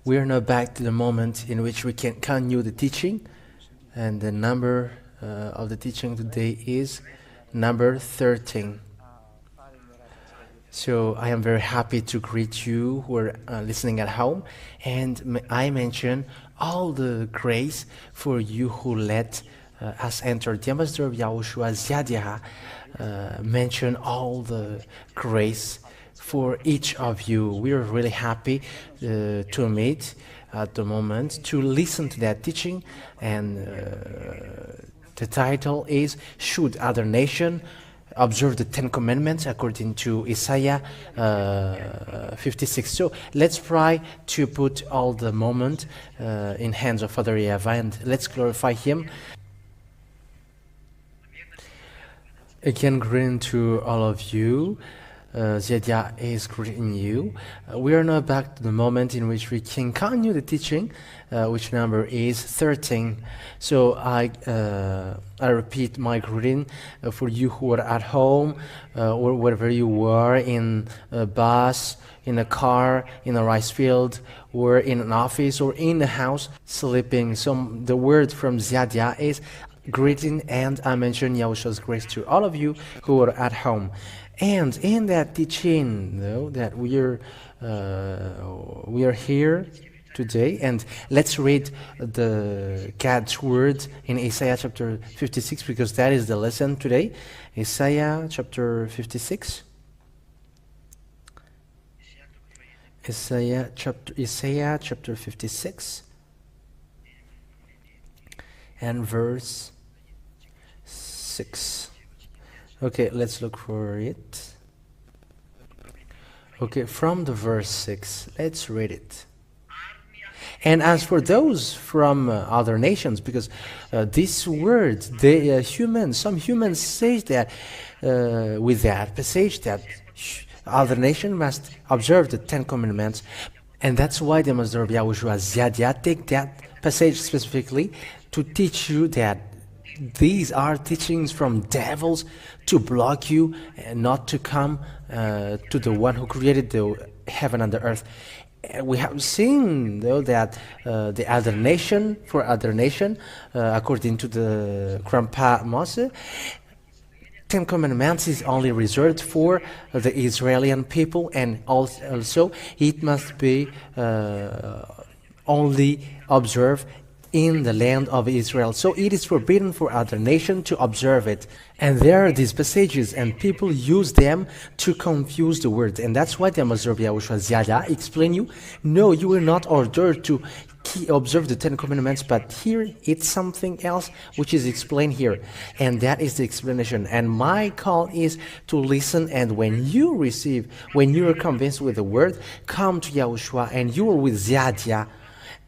We are now back to the moment in which we can continue the teaching, and the number of the teaching today is number 13. So I am very happy to greet you who are listening at home, and I mention all the grace for you who let us enter the Ambassador of YAHOSHUAH Ziadiah. Mention all the grace for each of you. We are really happy to meet at the moment to listen to that teaching, and the title is "Should Other Nation Observe the Ten Commandments?" according to Isaiah 56. So let's try to put all the moment in hands of Father Yahweh, and let's glorify Him. Again, greeting to all of you. Ziadiah is greeting you. We are now back to the moment in which we can continue the teaching, which number is 13. So I repeat my greeting for you who are at home, or wherever you are, in a bus, in a car, in a rice field, or in an office, or in a house, sleeping. So the word from Ziadiah is greeting, and I mention Yahushua's grace to all of you who are at home. And in that teaching, though, that we are here today, and let's read the God's word in Isaiah chapter 56, because that is the lesson today. Isaiah chapter 56. Isaiah chapter 56 and verse 6. Okay, let's look for it. Okay, from the verse 6, let's read it. And as for those from other nations, because this word, some humans say that with that passage that other nation must observe the Ten Commandments, and that's why the Ambassador of YAHOSHUAH Ziadiah take that passage specifically to teach you that these are teachings from devils to block you and not to come to the one who created the heaven and the earth. We have seen, though, that the other nation, according to the Grandpa Moses, Ten Commandments is only reserved for the Israeli people, and also it must be only observed in the land of Israel. So it is forbidden for other nations to observe it. And there are these passages, and people use them to confuse the word. And that's why the Ambassador of YAHOSHUAH Ziadiah explain you, no, you were not ordered to observe the Ten Commandments, but here it's something else which is explained here. And that is the explanation. And my call is to listen, and when you are convinced with the word, come to YAHOSHUAH, and you are with Ziadiah.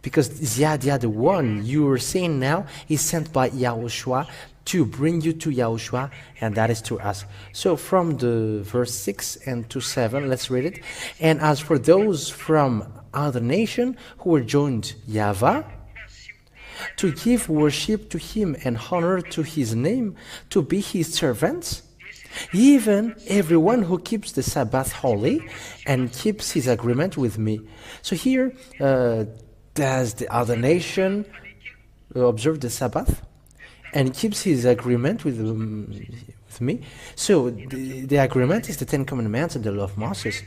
Because Ziadiah, the one you are seeing now, is sent by YAHOSHUAH to bring you to YAHOSHUAH, and that is to us. So from the verse 6 and to 7, let's read it. And as for those from other nation who are joined Yahweh, to give worship to Him and honor to His name, to be His servants, even everyone who keeps the Sabbath holy and keeps his agreement with me. So here, does the other nation observe the Sabbath and keeps his agreement with me? So the agreement is the Ten Commandments and the law of Moses.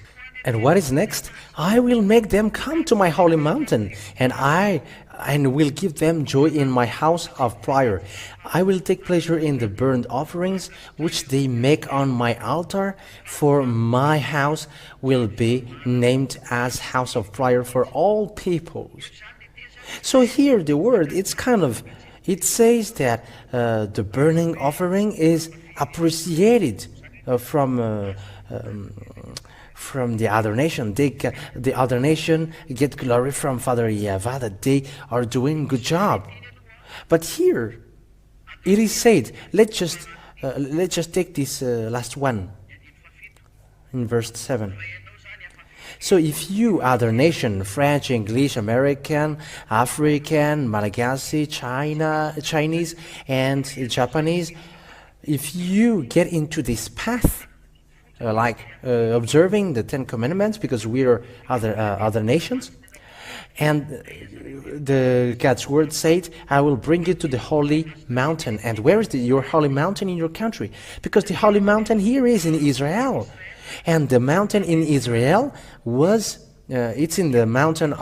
And what is next? I will make them come to my holy mountain, and will give them joy in my house of prayer. I will take pleasure in the burnt offerings which they make on my altar, for my house will be named as house of prayer for all peoples. So here the word, it says that the burning offering is appreciated from the other nation. The other nation get glory from Father Yahweh that they are doing good job. But here it is said, let's just take this last one in verse 7. So if you, other nation, French, English, American, African, Malagasy, Chinese, and Japanese, if you get into this path, observing the Ten Commandments, because we are other nations, And the God's word said, I will bring you to the holy mountain. And where is your holy mountain in your country? Because the holy mountain here is in Israel. And the mountain in Israel was, it's in the mountain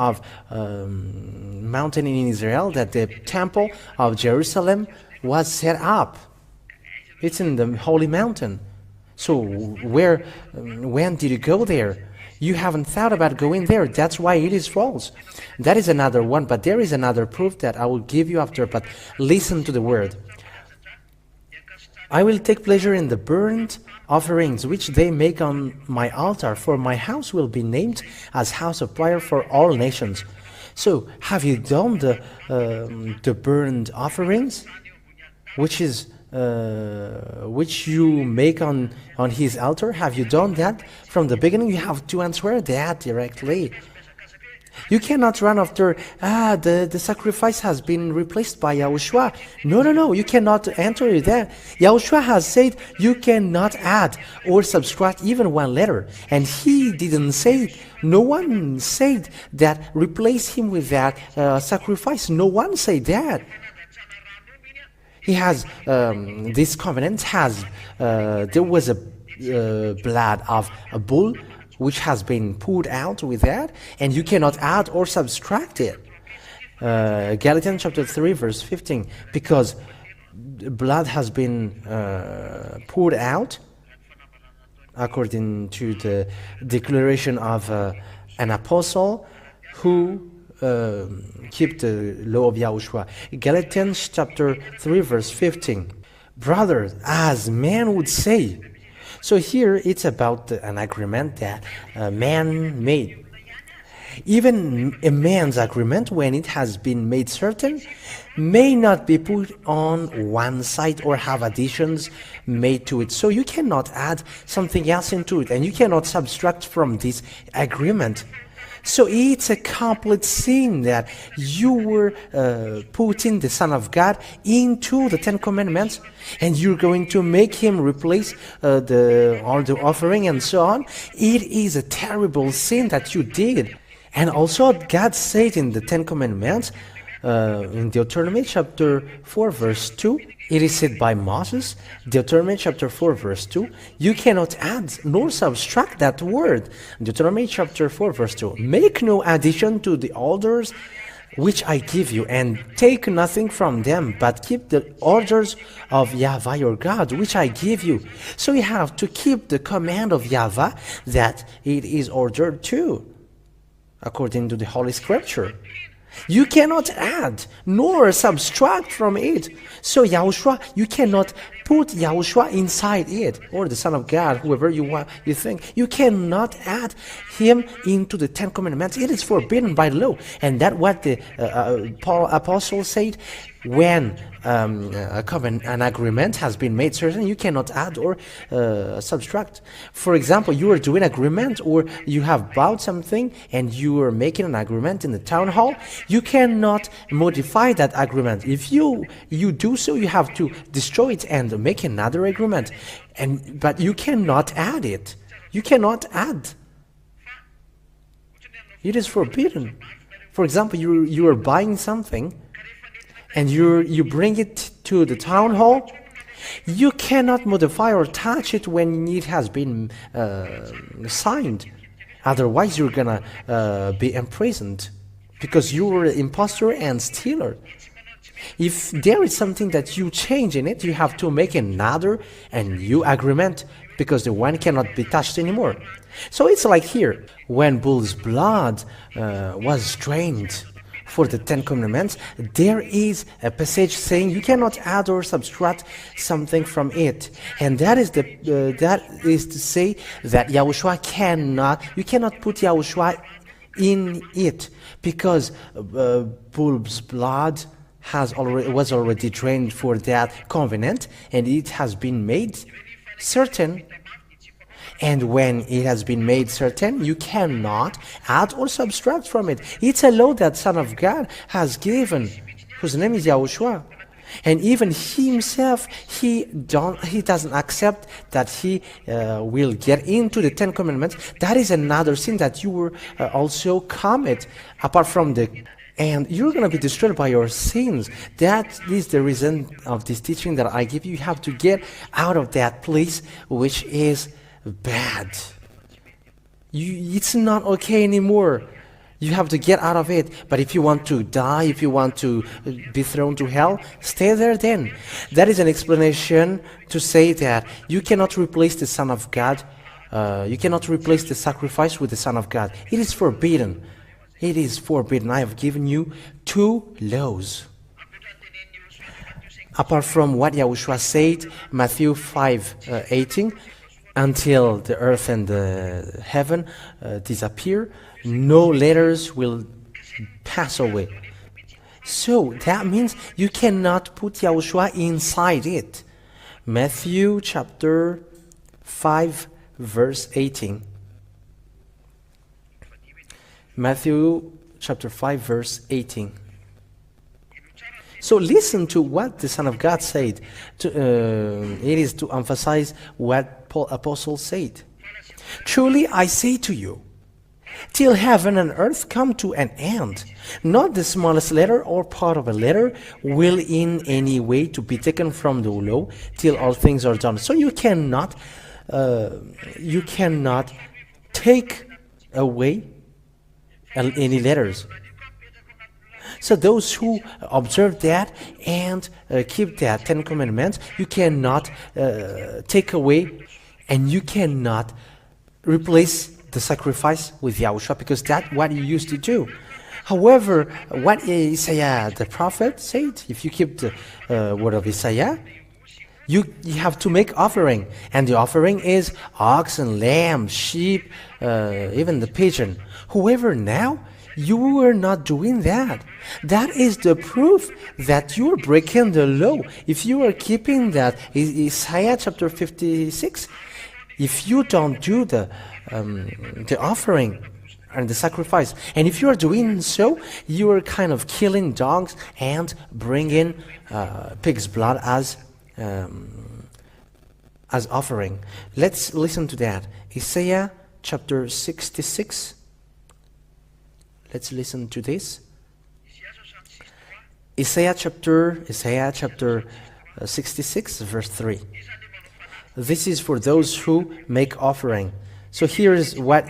in Israel that the temple of Jerusalem was set up. It's in the holy mountain. So when did you go there? You haven't thought about going there. That's why it is false. That is another one, but there is another proof that I will give you after, but listen to the word. I will take pleasure in the burnt offerings which they make on my altar, for my house will be named as house of prayer for all nations. So, have you done the burnt offerings, which you make on his altar? Have you done that from the beginning? You have to answer that directly. You cannot run after, the sacrifice has been replaced by YAHOSHUAH. No, you cannot enter that. YAHOSHUAH has said you cannot add or subtract even one letter. And he didn't say, no one said that replace him with that sacrifice. No one said that. He has, this covenant has, there was a blood of a bull which has been poured out with that, and you cannot add or subtract it. Galatians chapter 3 verse 15, because blood has been poured out according to the declaration of an apostle who keep the law of YAHOSHUAH. Galatians chapter 3 verse 15. Brothers, as man would say. So here it's about an agreement that man made. Even a man's agreement, when it has been made certain, may not be put on one side or have additions made to it. So you cannot add something else into it, and you cannot subtract from this agreement. So it's a complete sin that you were putting the Son of God into the Ten Commandments, and you're going to make him replace all the offering and so on. It is a terrible sin that you did. And also God said in the Ten Commandments, in Deuteronomy chapter 4 verse 2, it is said by Moses, Deuteronomy chapter 4 verse 2, you cannot add nor subtract that word. Deuteronomy chapter 4 verse 2, make no addition to the orders which I give you, and take nothing from them, but keep the orders of Yahweh your God, which I give you. So you have to keep the command of Yahweh that it is ordered to, according to the Holy Scripture. You cannot add nor subtract from it. So YAHOSHUAH, you cannot put YAHOSHUAH inside it, or the Son of God, whoever you want, you think. You cannot add him into the Ten Commandments. It is forbidden by law. And that's what the apostle said. When an agreement has been made certain, you cannot add or subtract. For example, you are doing agreement, or you have bought something and you are making an agreement in the town hall. You cannot modify that agreement. If you do so, you have to destroy it and make another agreement. But you cannot add it. You cannot add. It is forbidden. For example, you are buying something, and you bring it to the town hall. You cannot modify or touch it when it has been signed. Otherwise, you're gonna be imprisoned, because you were an impostor and stealer. If there is something that you change in it, you have to make another and new agreement, because the one cannot be touched anymore. So it's like here, when bull's blood was drained for the Ten Commandments, there is a passage saying you cannot add or subtract something from it, and that is to say that YAHOSHUAH you cannot put YAHOSHUAH in it, because bull's blood was already drained for that covenant, and it has been made certain. And when it has been made certain, you cannot add or subtract from it. It's a law that Son of God has given, whose name is YAHOSHUAH. And even he himself, he doesn't accept that he will get into the Ten Commandments. That is another sin that you will also commit, apart from the. And you're going to be destroyed by your sins. That is the reason of this teaching that I give you. You have to get out of that place which is bad. It's not okay anymore. You have to get out of it. But if you want to die, if you want to be thrown to hell, stay there then. That is an explanation to say that you cannot replace the Son of God. You cannot replace the sacrifice with the Son of God. It is forbidden. It is forbidden. I have given you 2 laws. Apart from what Yahushua said, Matthew 5:18, until the earth and the heaven disappear, no letters will pass away. So that means you cannot put Yahushua inside it. Matthew chapter 5 verse 18. Matthew chapter 5 verse 18. So listen to what the Son of God said. It is to emphasize what Paul Apostle said. Truly I say to you, till heaven and earth come to an end, not the smallest letter or part of a letter will in any way to be taken from the law till all things are done. So you cannot take away any letters. So those who observe that and keep that 10 Commandments, you cannot take away and you cannot replace the sacrifice with Yahushua, because that's what you used to do. However, what Isaiah the prophet said, if you keep the word of Isaiah, you have to make offering. And the offering is ox and lamb, sheep, even the pigeon. However, now, you are not doing that. That is the proof that you are breaking the law. If you are keeping that, Isaiah chapter 56, if you don't do the offering and the sacrifice, and if you are doing so, you are kind of killing dogs and bringing pig's blood as offering. Let's listen to that. Isaiah chapter 66. Let's listen to this. Isaiah chapter 66 verse 3. This is for those who make offering. So here is what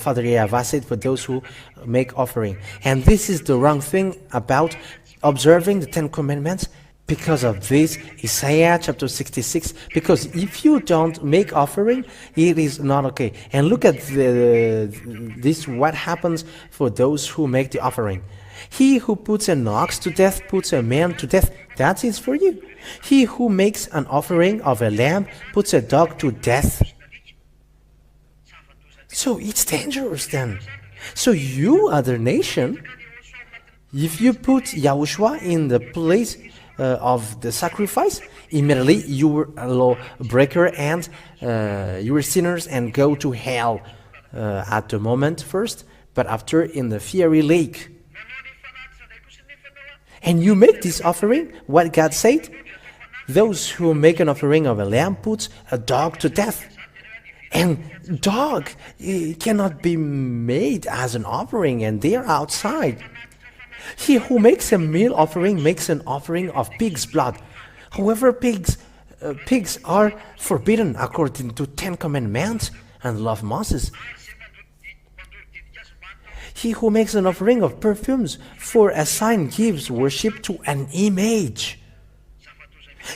Father Yahweh said for those who make offering. And this is the wrong thing about observing the 10 Commandments. Because of this, Isaiah chapter 66, because if you don't make offering, it is not okay. And look at this, what happens for those who make the offering. He who puts an ox to death puts a man to death. That is for you. He who makes an offering of a lamb puts a dog to death. So it's dangerous then. So you, other nation, if you put Yahushua in the place of the sacrifice, immediately you were a lawbreaker and you were sinners and go to hell at the moment first, but after in the fiery lake. And you make this offering, what God said, those who make an offering of a lamb puts a dog to death. And dog cannot be made as an offering, and they are outside. He who makes a meal offering makes an offering of pig's blood. However, pigs are forbidden according to 10 Commandments and law of Moses. He who makes an offering of perfumes for a sign gives worship to an image.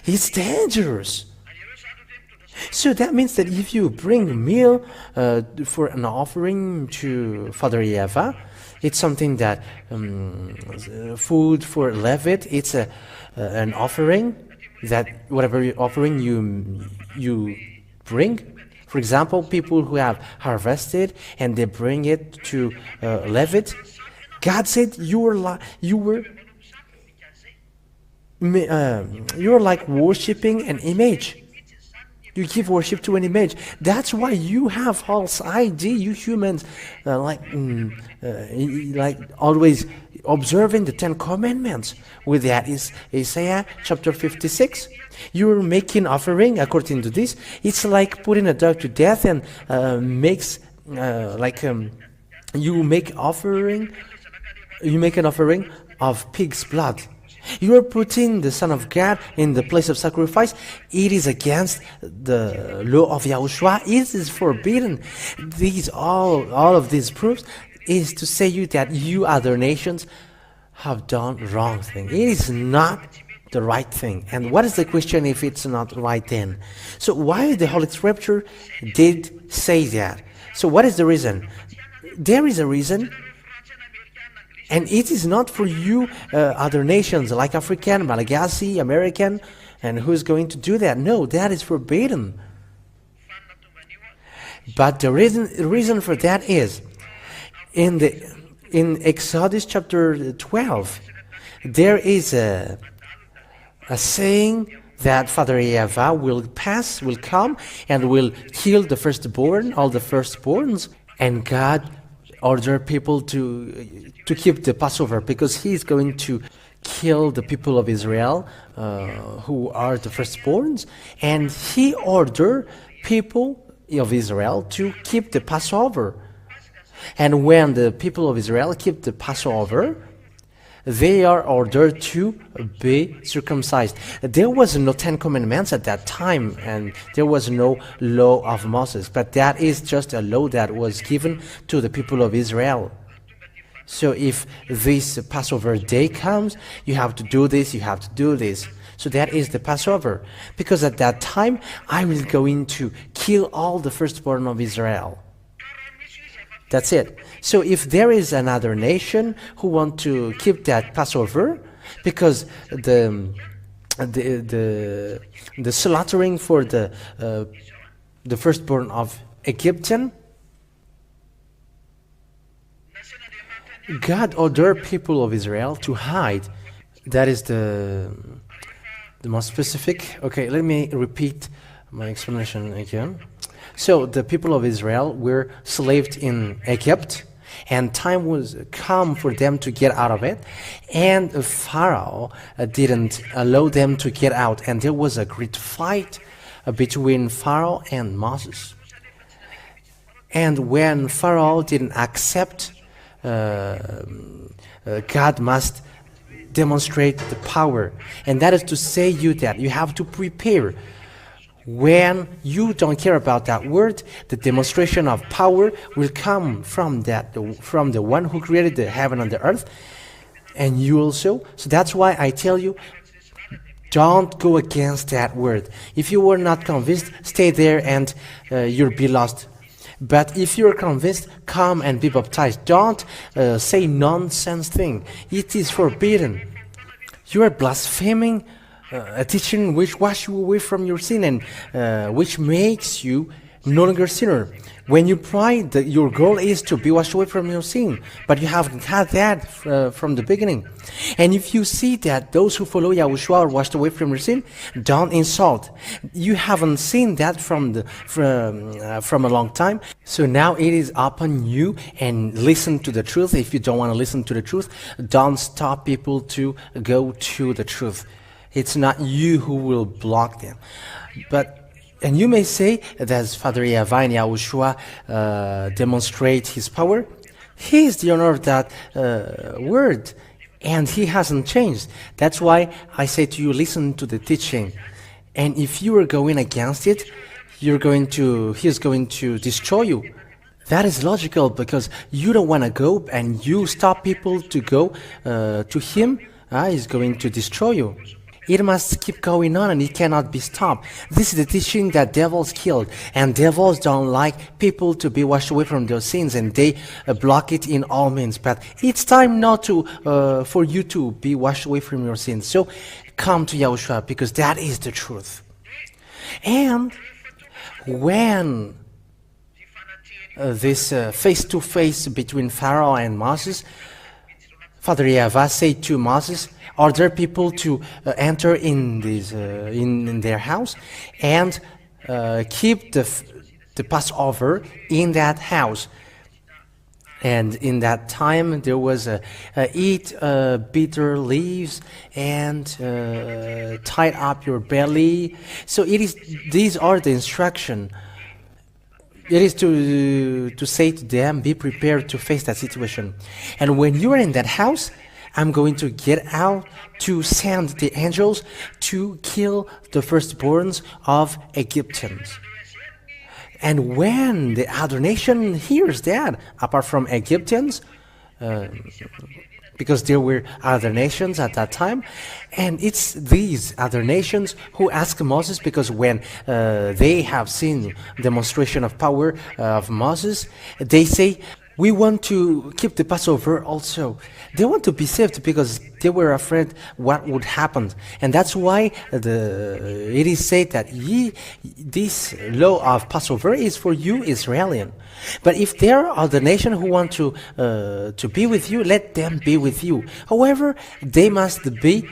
It's dangerous. So that means that if you bring meal for an offering to Father Yahweh, it's something that food for Levit. It's an offering that whatever offering you bring. For example, people who have harvested and they bring it to Levit. God said you were like worshiping an image. You give worship to an image. That's why you have false ID. You humans, like always observing the Ten Commandments. With that is Isaiah chapter 56. You're making offering according to this. It's like putting a dog to death and you make an offering of pig's blood. You are putting the Son of God in the place of sacrifice. It is against the law of YAHOSHUAH. It is forbidden. All of these proofs is to say you that you other nations have done wrong thing. It is not the right thing. And what is the question if it's not right then? So why the Holy Scripture did say that? So what is the reason? There is a reason. And it is not for you other nations like African, Malagasy, American, and who is going to do that? No, that is forbidden. But the reason for that is in Exodus chapter 12, there is a saying that Father Yahweh will come and will kill the firstborn, all the firstborns, and God order people to keep the Passover because he is going to kill the people of Israel who are the firstborns, and he ordered people of Israel to keep the Passover. And when the people of Israel keep the Passover, they are ordered to be circumcised. There was no Ten Commandments at that time, and there was no law of Moses, but that is just a law that was given to the people of Israel. So if this Passover day comes, you have to do this, you have to do this. So that is the Passover. Because at that time, I will going to kill all the firstborn of Israel. That's it. So if there is another nation who want to keep that Passover, because the slaughtering for the firstborn of Egyptian, God ordered people of Israel to hide. That is the most specific. Okay, let me repeat my explanation again. So the people of Israel were slaved in Egypt, and time was come for them to get out of it, and Pharaoh didn't allow them to get out, and there was a great fight between Pharaoh and Moses. And when Pharaoh didn't accept, God must demonstrate the power, and that is to say you that you have to prepare. When you don't care about that word, the demonstration of power will come from the one who created the heaven and the earth, and you also. So that's why I tell you, don't go against that word. If you were not convinced, stay there and you'll be lost. But if you're convinced, come and be baptized. Don't say nonsense thing. It is forbidden. You are blaspheming a teaching which washes you away from your sin and which makes you no longer sinner. When you pray, your goal is to be washed away from your sin, but you haven't had that from the beginning. And if you see that those who follow YAHOSHUAH are washed away from your sin, don't insult. You haven't seen that from a long time. So now it is upon you, and listen to the truth. If you don't want to listen to the truth, don't stop people to go to the truth. It's not you who will block them. And you may say that Father Yahweh and YAHOSHUAH demonstrate his power. He is the owner of that word, and he hasn't changed. That's why I say to you, listen to the teaching. And if you are going against it, he is going to destroy you. That is logical, because you don't want to go and you stop people to go to him. He's going to destroy you. It must keep going on, and it cannot be stopped. This is the teaching that devils killed, and devils don't like people to be washed away from their sins, and they block it in all means. But it's time now for you to be washed away from your sins. So come to YAHOSHUAH, because that is the truth. And when this face-to-face between Pharaoh and Moses, Father Yahweh said to Moses, order people to enter in their house and keep the Passover in that house. And in that time, there was eat bitter leaves and tie up your belly. So it is. These are the instruction. It is to say to them, be prepared to face that situation. And when you are in that house, I'm going to get out to send the angels to kill the firstborns of Egyptians. And when the other nation hears that, apart from Egyptians, uh, because there were other nations at that time, and it's these other nations who ask Moses, because when they have seen demonstration of power of Moses, they say, we want to keep the Passover also. They want to be saved because they were afraid what would happen. And that's why it is said that this law of Passover is for you, Israelian. But if there are other nations who want to be with you, let them be with you. However, they must be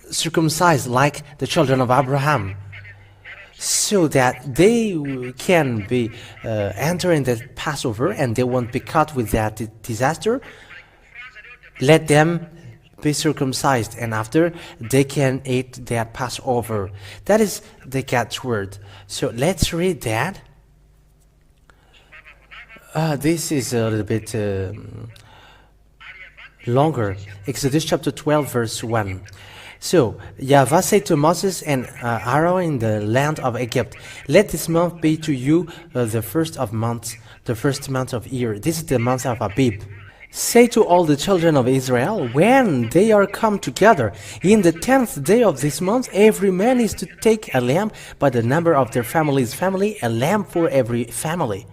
circumcised like the children of Abraham, so that they can be entering the Passover and they won't be caught with that disaster. Let them be circumcised, and after they can eat that Passover. That is the God's word. So let's read that. This is a little bit longer. Exodus chapter 12, verse 1. So Yahweh said to Moses and Aaron in the land of Egypt, let this month be to you the first of months, the first month of year. This is the month of Abib. Say to all the children of Israel, when they are come together, in the 10th day of this month, every man is to take a lamb by the number of their family's family, a lamb for every family.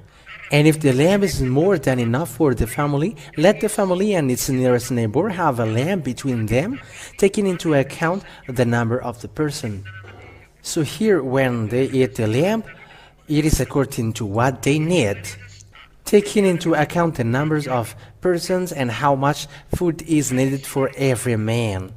And if the lamb is more than enough for the family, let the family and its nearest neighbor have a lamb between them, taking into account the number of the person. So here, when they eat the lamb, it is according to what they need, taking into account the numbers of persons and how much food is needed for every man.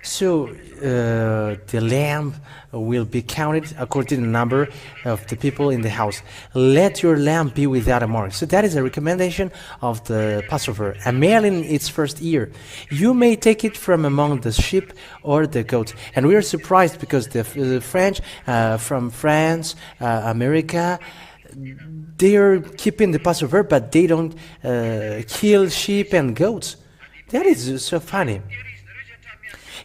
So the lamb will be counted according to the number of the people in the house. Let your lamb be without a mark. So that is a recommendation of the Passover. A male in its first year. You may take it from among the sheep or the goats. And we are surprised because the French, from France, America, they are keeping the Passover, but they don't kill sheep and goats. That is so funny.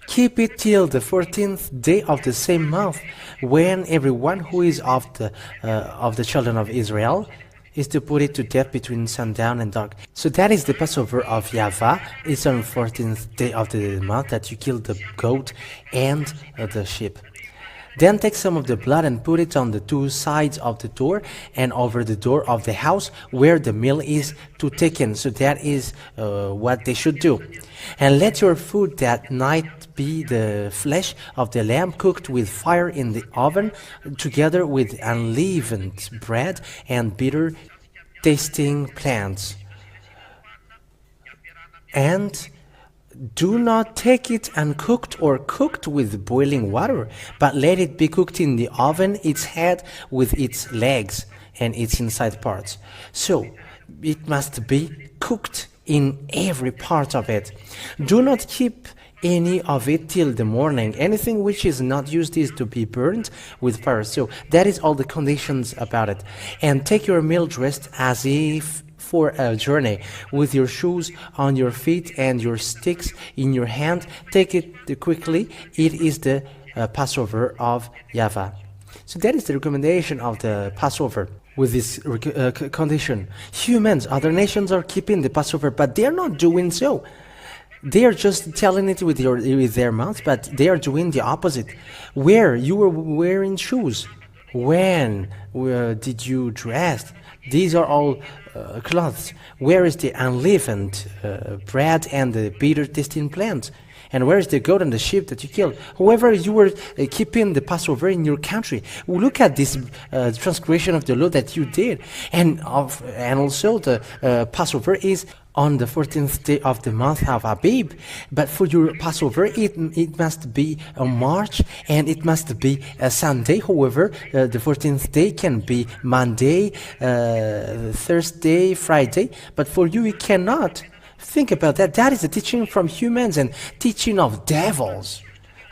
Keep it till the 14th day of the same month, when everyone who is of the children of Israel is to put it to death between sundown and dark. So that is the Passover of Yahweh. It's on the 14th day of the month that you kill the goat and the sheep. Then take some of the blood and put it on the two sides of the door and over the door of the house where the meal is to take in. So that is what they should do. And let your food that night be the flesh of the lamb cooked with fire in the oven, together with unleavened bread and bitter tasting plants. And do not take it uncooked or cooked with boiling water, but let it be cooked in the oven, its head with its legs and its inside parts. So it must be cooked in every part of it. Do not keep any of it till the morning. Anything which is not used is to be burned with fire. So that is all the conditions about it. And take your meal dressed as if for a journey, with your shoes on your feet and your sticks in your hand. Take it quickly. It is the Passover of Yahweh. So that is the recommendation of the Passover. With this condition, humans, other nations are keeping the Passover, but they are not doing so. They are just telling it with their mouths, but they are doing the opposite. Where you were wearing shoes, when did you dress? These are all clothes. Where is the unleavened bread and the bitter tasting plant? And where is the goat and the sheep that you killed? Whoever you were keeping the Passover in your country, look at this transgression of the law that you did. And also the Passover is on the 14th day of the month of Abib. But for your Passover, it must be on March, and it must be a Sunday. However, the 14th day can be Monday, Thursday, Friday. But for you, it cannot. Think about that. That is a teaching from humans and teaching of devils.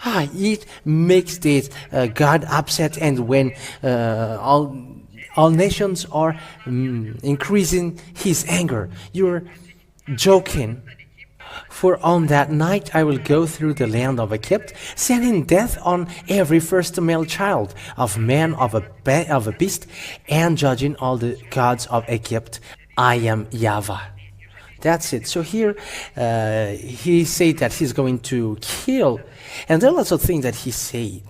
It makes this God upset, and when all nations are increasing his anger, you're joking. For on that night I will go through the land of Egypt, sending death on every first male child, of man, of a beast, and judging all the gods of Egypt. I am Yahweh. That's it. So here he said that he's going to kill, and there are lots of things that he said.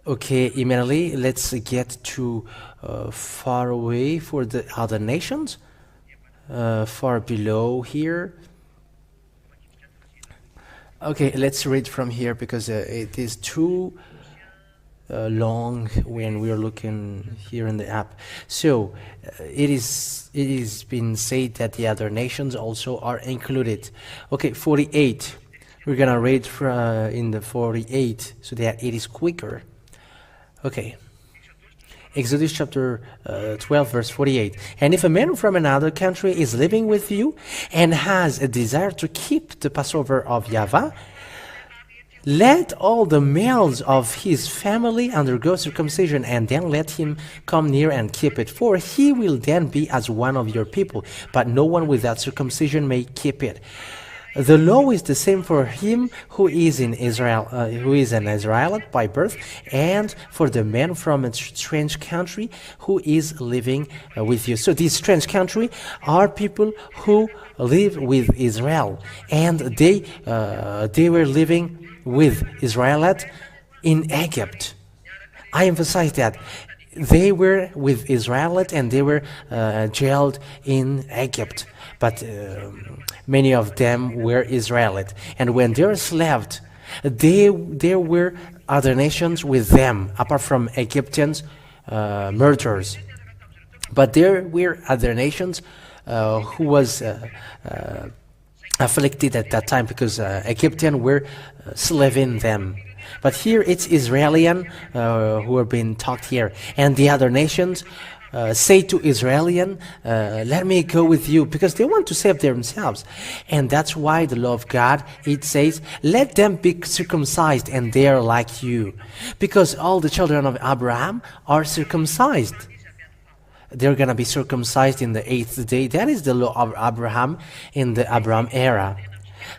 Okay, immediately let's get to far away for the other nations, far below here. Okay, let's read from here because it is too long when we're looking here in the app. So it is been said that the other nations also are included. Okay, 48. We're gonna read in the 48 so that it is quicker. Okay. Exodus chapter 12 verse 48. And if a man from another country is living with you and has a desire to keep the Passover of Yahweh, let all the males of his family undergo circumcision, and then let him come near and keep it. For he will then be as one of your people, but no one without circumcision may keep it. The law is the same for him who is in Israel, who is an Israelite by birth, and for the man from a strange country who is living with you. So this strange country are people who live with Israel, and they were living with Israelites in Egypt. I emphasize that. They were with Israelites and they were jailed in Egypt. But many of them were Israelites. And when they were enslaved, there were other nations with them, apart from Egyptians murderers. But there were other nations who was afflicted at that time because Egyptians were slaving them. But here it's Israelian who are being talked here. And the other nations say to Israelian, let me go with you, because they want to save themselves. And that's why the law of God, it says, let them be circumcised and they are like you. Because all the children of Abraham are circumcised. They're going to be circumcised in the 8th day. That is the law of Abraham in the Abraham era.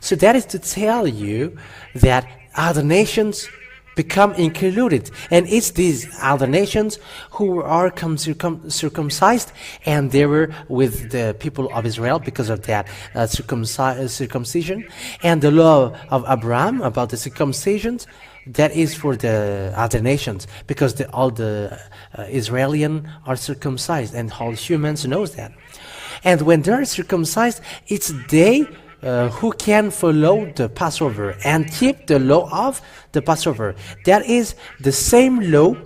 So that is to tell you that other nations become included, and it's these other nations who are circumcised, and they were with the people of Israel because of that circumcision. And the law of Abraham about the circumcisions, that is for the other nations, because all the Israelians are circumcised, and all humans knows that. And when they're circumcised, it's they who can follow the Passover and keep the law of the Passover. That is the same law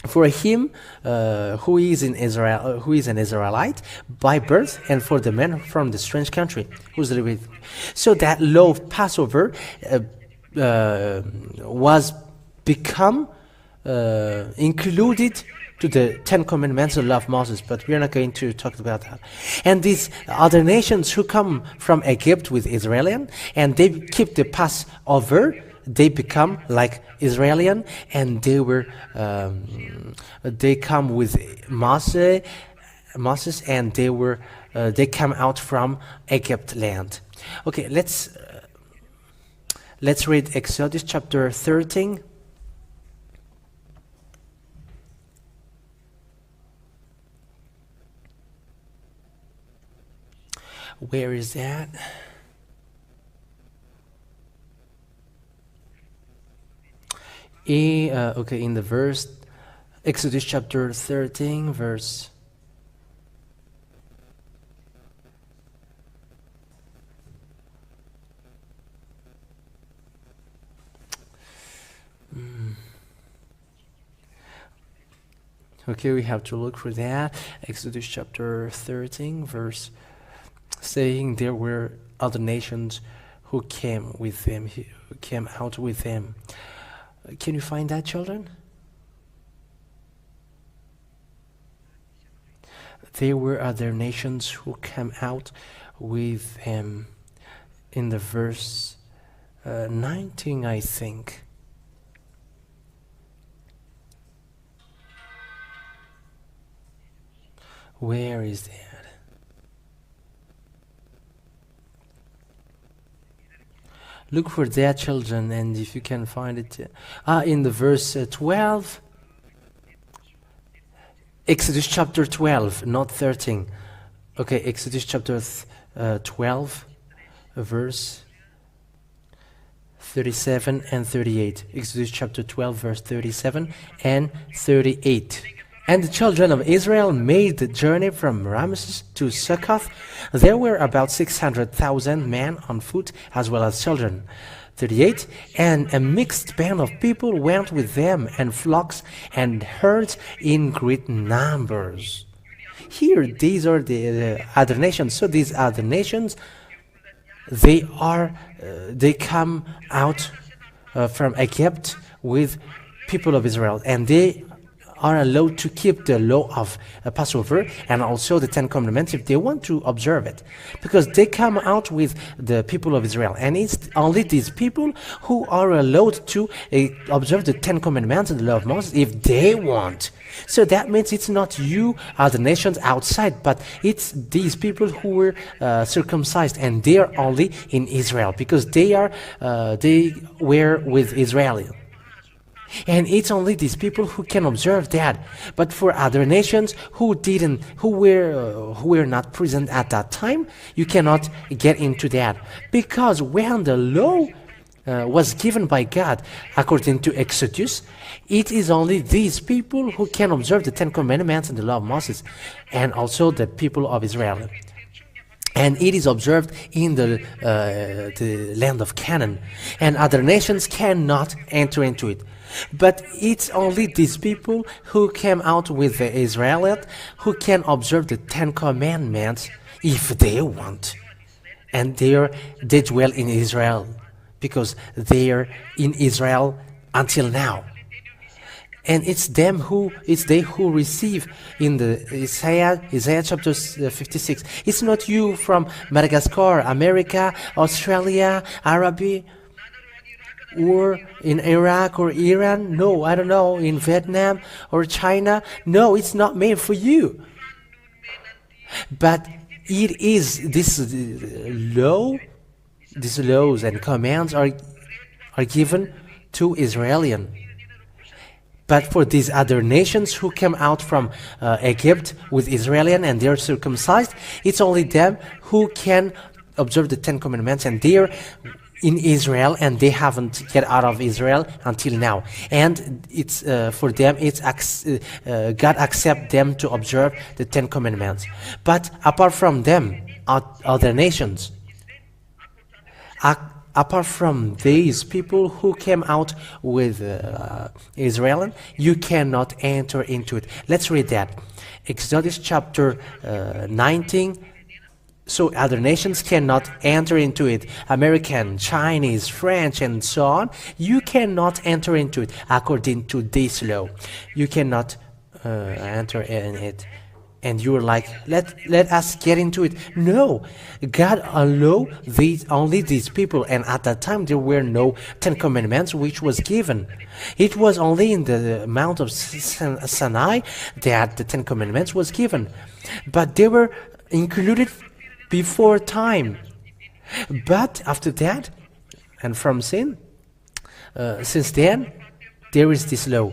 for him who is in Israel, who is an Israelite by birth, and for the man from the strange country who's living. So that law of Passover was become included to the 10 Commandments, the law of Moses, but we're not going to talk about that. And these other nations who come from Egypt with Israelian, and they keep the Passover, they become like Israelian, and they were they come with Moses, and they come out from Egypt land. Okay, let's read Exodus chapter 13. Where is that? Okay, in the verse, Exodus chapter 13, verse Okay, we have to look for that. Exodus chapter 13, verse saying there were other nations who came with them, who came out with them. Can you find that, children? There were other nations who came out with him in the verse 19, I think. Where is that? Look for that, children, and if you can find it. In the verse 12. Exodus chapter 12, not 13. Okay, Exodus chapter 12, verse 37 and 38. Exodus chapter 12, verse 37 and 38. And the children of Israel made the journey from Ramses to Succoth. There were about 600,000 men on foot, as well as children. 38. And a mixed band of people went with them, and flocks and herds in great numbers. Here, these are the other nations. So these other nations, they come out from Egypt with people of Israel, and they are allowed to keep the law of Passover and also the Ten Commandments if they want to observe it, because they come out with the people of Israel, and it's only these people who are allowed to observe the Ten Commandments and the law of Moses if they want. So that means it's not you, other nations outside, but it's these people who were circumcised, and they are only in Israel because they were with Israel. And it's only these people who can observe that. But for other nations who were not present at that time, you cannot get into that. Because when the law was given by God, according to Exodus, it is only these people who can observe the Ten Commandments and the law of Moses, and also the people of Israel. And it is observed in the land of Canaan, and other nations cannot enter into it. But it's only these people who came out with the Israelites who can observe the Ten Commandments if they want. And they dwell in Israel because they are in Israel until now. And it's they who receive in the Isaiah chapter 56. It's not you from Madagascar, America, Australia, Arabia, or in Iraq or Iran. No, I don't know, in Vietnam or China. No, it's not made for you. But it is these laws and commands are given to Israelians. But for these other nations who came out from Egypt with Israelians and they are circumcised, it's only them who can observe the Ten Commandments, and they are in Israel and they haven't get out of Israel until now. And it's for them, it's God accept them to observe the Ten Commandments. But apart from them, other nations, apart from these people who came out with Israel, you cannot enter into it. Let's read that. Exodus chapter 19. So other nations cannot enter into it. American, Chinese, French, and so on. You cannot enter into it according to this law. You cannot enter in it. And you're like, let us get into it. No, God allowed only these people. And at that time, there were no Ten Commandments which was given. It was only in the Mount of Sinai that the Ten Commandments was given. But they were included before time. But after that, and from since then, there is this law.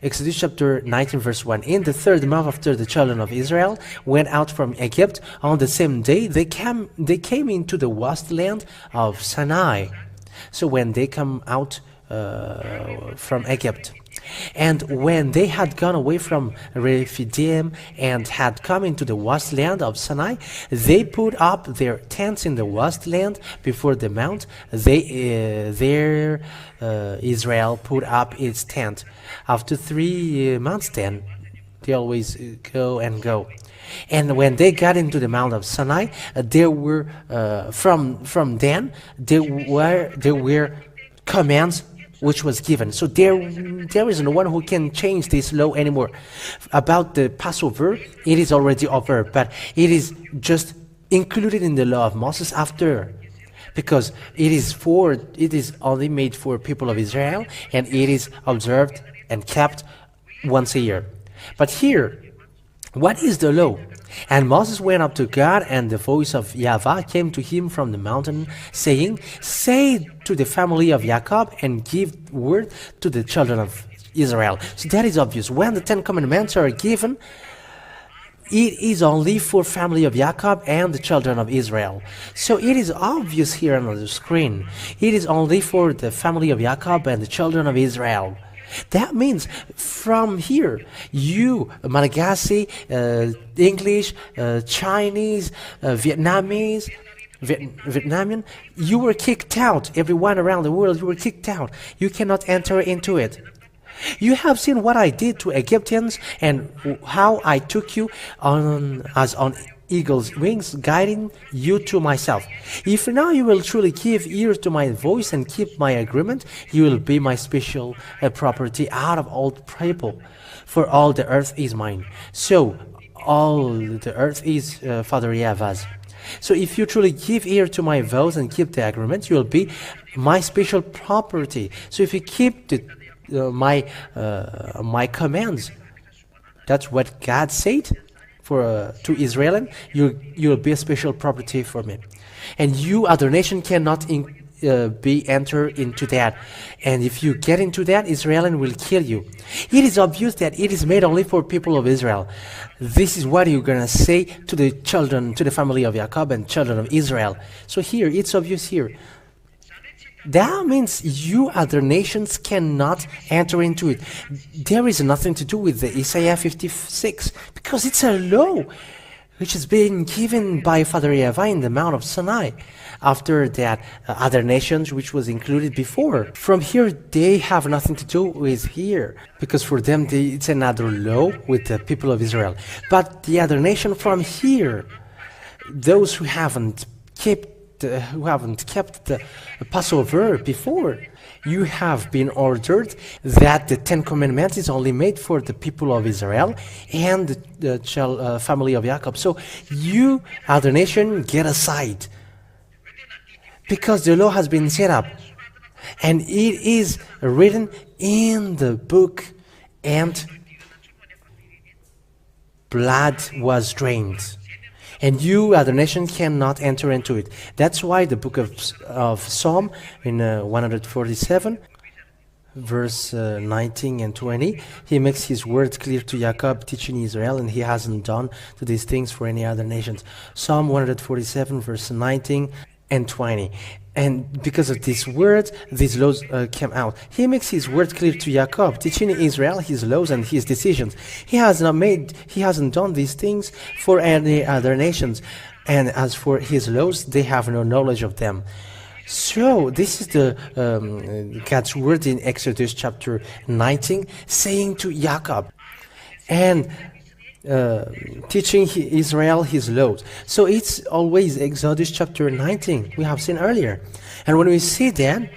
Exodus chapter 19 verse 1. In the third month after the children of Israel went out from Egypt, on the same day they came into the wasteland of Sinai. So when they come out from Egypt, and when they had gone away from Rephidim and had come into the wasteland of Sinai, they put up their tents in the wasteland before the mount. Israel put up its tent. After 3 months then, They always go and go. And when they got into the Mount of Sinai, there were from then there were commands which was given. So there is no one who can change this law anymore. About the Passover, it is already over, but it is just included in the law of Moses after, because it is only made for people of Israel, and it is observed and kept once a year. But here, what is the law? And Moses went up to God, and the voice of Yahweh came to him from the mountain, saying, say to the family of Jacob, and give word to the children of Israel. So that is obvious. When the Ten Commandments are given, it is only for family of Jacob and the children of Israel. So it is obvious here on the screen. It is only for the family of Jacob and the children of Israel. That means from here, you, Malagasy, English, Chinese, Vietnamese, Vietnamian, you were kicked out. Everyone around the world, you were kicked out. You cannot enter into it. You have seen what I did to Egyptians and how I took you as on eagle's wings, guiding you to myself. If now you will truly give ear to my voice and keep my agreement, you will be my special property out of all people, for all the earth is mine. So all the earth is Father Yahweh's. So if you truly give ear to my vows and keep the agreement, you will be my special property. So if you keep my commands, that's what God said to Israel, you'll be a special property for me, and you other nation cannot be enter into that. And if you get into that, Israel will kill you. It is obvious that it is made only for people of Israel. This is what you're gonna say to the children, to the family of Jacob and children of Israel. So here it's obvious here. That means you other nations cannot enter into it. There is nothing to do with the Isaiah 56, because it's a law which has been given by Father Yahweh in the Mount of Sinai. After that, other nations which was included before. From here, they have nothing to do with here, because for them it's another law with the people of Israel. But the other nation from here, those who haven't kept the Passover before, you have been ordered that the Ten Commandments is only made for the people of Israel and the family of Jacob. So you, other nation, get aside, because the law has been set up, and it is written in the book, and blood was drained. And you, other nation, cannot enter into it. That's why the book of Psalm in 147, verse 19 and 20, he makes his words clear to Jacob, teaching Israel, and he hasn't done to these things for any other nations. Psalm 147, verse 19 and 20. And because of these words, these laws came out. He makes his word clear to Jacob, teaching Israel his laws and his decisions. He hasn't done these things for any other nations. And as for his laws, they have no knowledge of them. So this is the God's word in Exodus chapter 19, saying to Jacob, and teaching Israel his laws. So it's always Exodus chapter 19 we have seen earlier. And when we see that,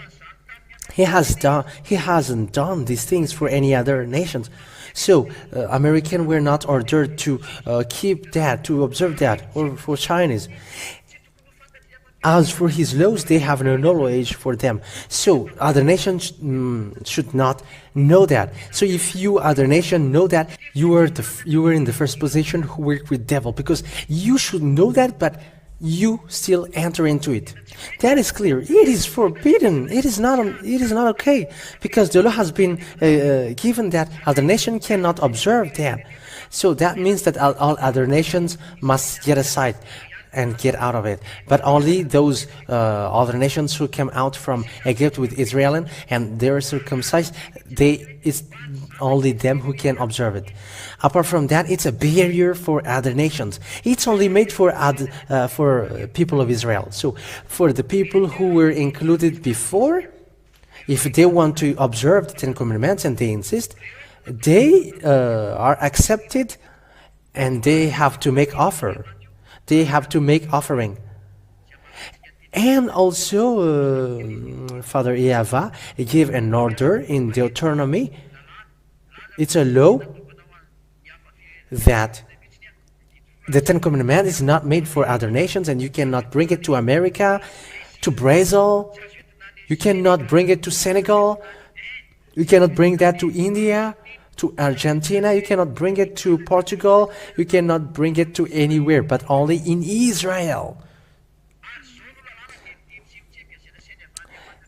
he hasn't done these things for any other nations. So American were not ordered to keep that, to observe that, or for Chinese. As for his laws, they have no knowledge for them. So other nations should not know that. So if you, other nation, know that, you were in the first position who worked with devil, because you should know that, but you still enter into it. That is clear. It is forbidden. It is not okay, because the law has been given that other nation cannot observe that. So that means that all other nations must get aside and get out of it. But only those other nations who came out from Egypt with Israel and they are circumcised, it's only them who can observe it. Apart from that, it's a barrier for other nations. It's only made for people of Israel. So for the people who were included before, if they want to observe the Ten Commandments and they insist, they are accepted, and they have to make offer. They have to make offering. And also, Father Yahweh gave an order in Deuteronomy. It's a law that the Ten Commandments is not made for other nations, and you cannot bring it to America, to Brazil. You cannot bring it to Senegal. You cannot bring that to India, to Argentina. You cannot bring it to Portugal. You cannot bring it to anywhere, but only in Israel.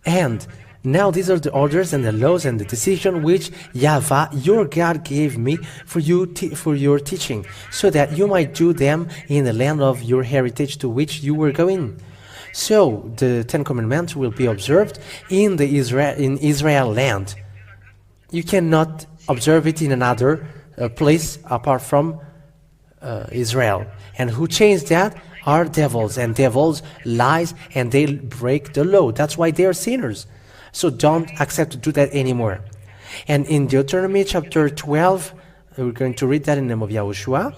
And now these are the orders and the laws and the decision which Yahweh, your God, gave me for you for your teaching, so that you might do them in the land of your heritage to which you were going. So the Ten Commandments will be observed in the Israel land. You cannot observe it in another place apart from Israel. And who changed that are devils, and devils lies, and they break the law. That's why they are sinners. So don't accept to do that anymore. And in Deuteronomy chapter 12, we're going to read that in the name of YAHOSHUAH.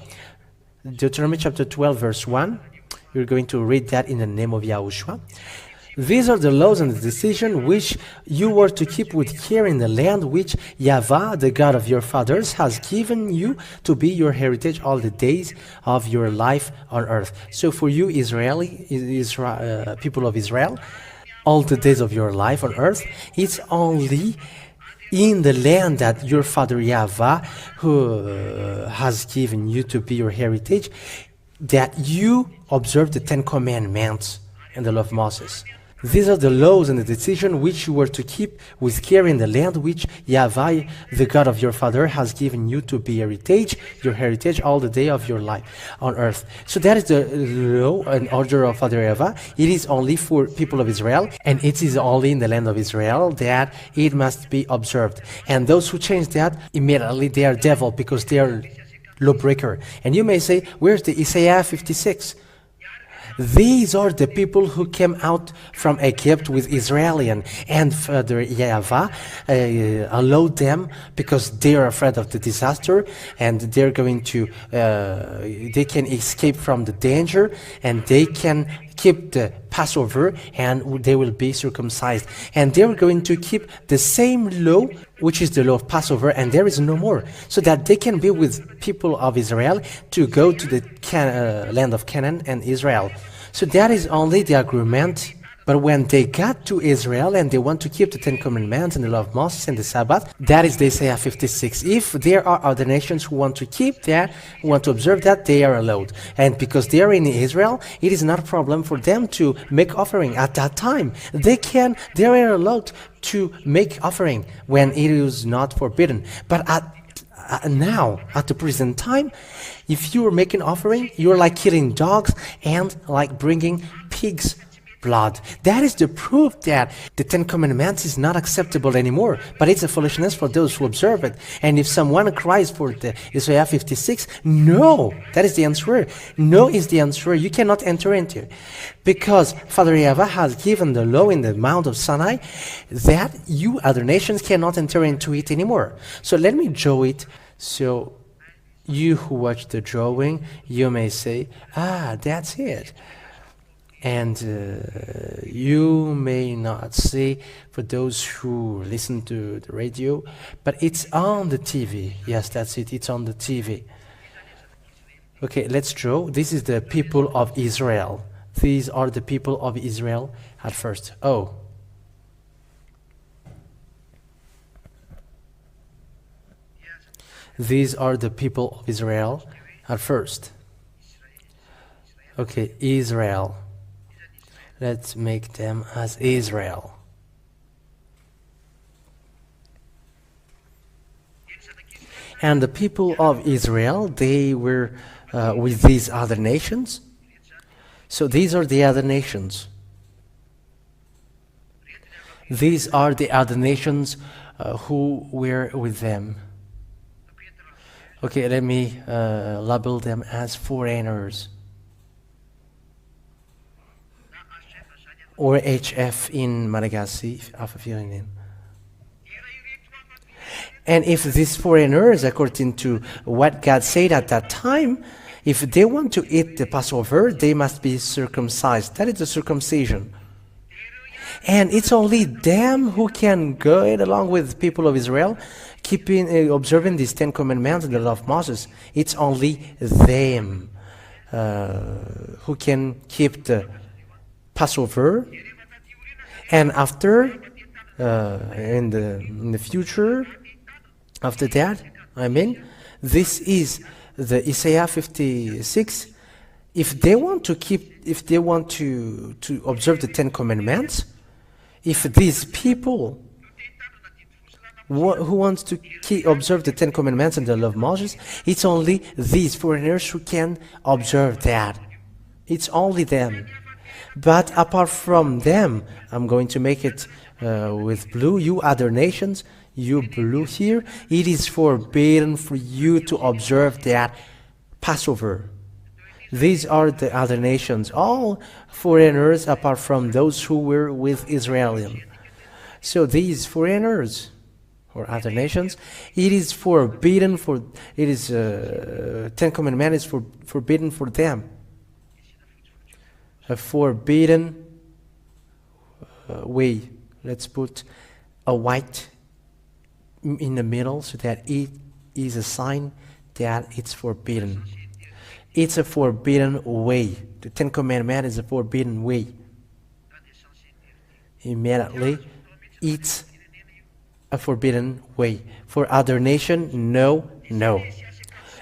Deuteronomy chapter 12 verse 1, we're going to read that in the name of YAHOSHUAH. These are the laws and the decision which you were to keep with care in the land which Yahweh, the God of your fathers, has given you to be your heritage all the days of your life on earth. So for you, people of Israel, all the days of your life on earth, it's only in the land that your father Yahweh, who has given you to be your heritage, that you observe the Ten Commandments and the law of Moses. These are the laws and the decision which you were to keep with care in the land which Yahweh, the God of your father, has given you to be your heritage all the day of your life on earth. So that is the law and order of Father Yahweh. It is only for people of Israel, and it is only in the land of Israel that it must be observed. And those who change that, immediately they are devil, because they are lawbreaker. And you may say, where's the Isaiah 56? These are the people who came out from Egypt with Israel, and Father Yahweh allowed them because they are afraid of the disaster, and they're going to, they can escape from the danger, and they can keep the Passover, and they will be circumcised. And they're going to keep the same law, which is the law of Passover, and there is no more, so that they can be with people of Israel to go to the land of Canaan and Israel. So that is only the agreement. But when they got to Israel and they want to keep the Ten Commandments and the law of Moses and the Sabbath, that is the Isaiah 56. If there are other nations who want to keep that, who want to observe that, they are allowed. And because they are in Israel, it is not a problem for them to make offering at that time. They are allowed to make offering when it is not forbidden. But now, at the present time, if you are making offering, you are like killing dogs and like bringing pigs' blood. That is the proof that the Ten Commandments is not acceptable anymore, but it's a foolishness for those who observe it. And if someone cries for the Isaiah 56, no, that is the answer. No is the answer. You cannot enter into it, because Father Yahweh has given the law in the Mount of Sinai that you other nations cannot enter into it anymore. So let me draw it. So you who watch the drawing, you may say, that's it. And you may not see, for those who listen to the radio, but it's on the TV. Yes, that's it. It's on the TV. Okay, let's draw. This is the people of Israel. These are the people of Israel at first. Oh. These are the people of Israel at first. Okay, Israel. Let's make them as Israel. And the people of Israel, they were with these other nations. So these are the other nations. These are the other nations who were with them. Okay, let me label them as foreigners. Or HF in Malagasy, And if these foreigners, according to what God said at that time, if they want to eat the Passover, they must be circumcised. That is the circumcision. And it's only them who can go it along with the people of Israel, observing these 10 commandments and the law of Moses. It's only them who can keep the Passover. And after, in the future, after that, this is the Isaiah 56. If they want to observe the 10 commandments, if these people who wants to observe the 10 commandments and the law of Moses, it's only these foreigners who can observe that. It's only them. But apart from them, I'm going to make it with blue, you other nations, you blue here, it is forbidden for you to observe that Passover. These are the other nations, all foreigners apart from those who were with Israel. So these foreigners or other nations, it is forbidden for, 10 commandments is forbidden for them. A forbidden way. Let's put a white in the middle so that it is a sign that it's forbidden. It's a forbidden way. The 10 Commandments is a forbidden way. Immediately, it's a forbidden way. For other nation, no, no.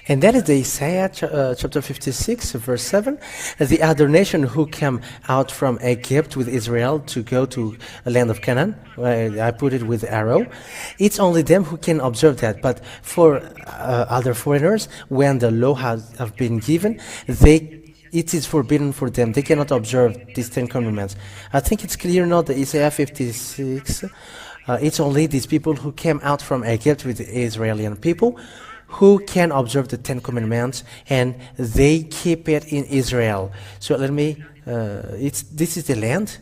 And that is the Isaiah chapter 56, verse 7. The other nation who came out from Egypt with Israel to go to the land of Canaan, I put it with arrow. It's only them who can observe that. But for other foreigners, when the law have been given, it is forbidden for them. They cannot observe these 10 commandments. I think it's clear now that Isaiah 56, it's only these people who came out from Egypt with the Israeli people who can observe the 10 commandments, and they keep it in Israel. So let me, this is the land.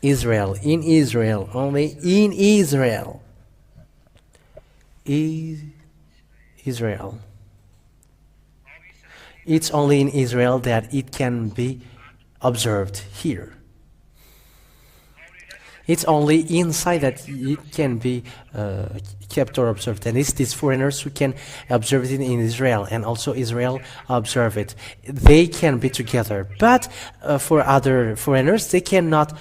Israel, in Israel, only in Israel. Israel. It's only in Israel that it can be observed here. It's only inside that it can be kept or observed. And it's these foreigners who can observe it in Israel, and also Israel observe it. They can be together. But for other foreigners, they cannot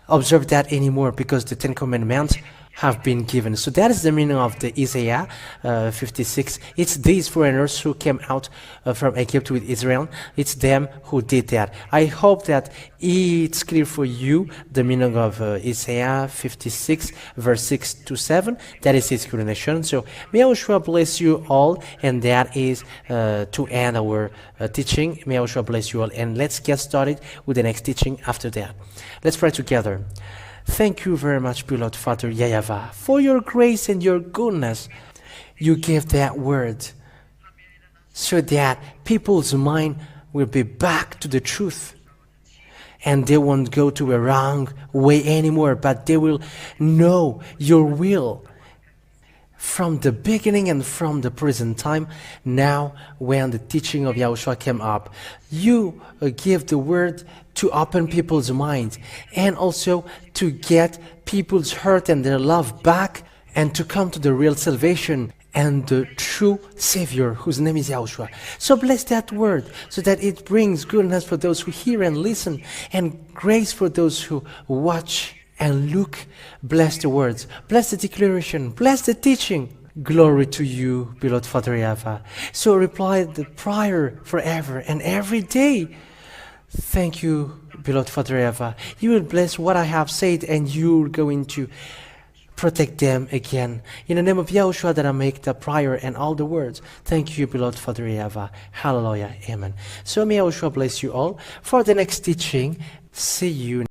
observe that anymore because the 10 Commandments have been given. So that is the meaning of the Isaiah 56. It's these foreigners who came out from Egypt with Israel. It's them who did that. I hope that it's clear for you the meaning of Isaiah 56, verse 6 to 7. That is its explanation. So may YAHOSHUAH bless you all, and that is to end our teaching. May YAHOSHUAH bless you all, and let's get started with the next teaching after that. Let's pray together. Thank you very much, beloved Father Yahweh, for your grace and your goodness. You gave that word so that people's mind will be back to the truth, and they won't go to a wrong way anymore, but they will know your will from the beginning and from the present time. Now, when the teaching of YAHOSHUAH came up, you give the word to open people's minds, and also to get people's hurt and their love back, and to come to the real salvation and the true Savior, whose name is YAHOSHUAH. So bless that word, so that it brings goodness for those who hear and listen, and grace for those who watch and look. Bless the words, bless the declaration, bless the teaching. Glory to you, beloved Father Yahweh. So reply the prayer forever and every day. Thank you, beloved Father Yahweh. You will bless what I have said, and you're going to protect them again. In the name of YAHOSHUAH that I make the prayer and all the words. Thank you, beloved Father Yahweh. Hallelujah. Amen. So may YAHOSHUAH bless you all. For the next teaching, see you.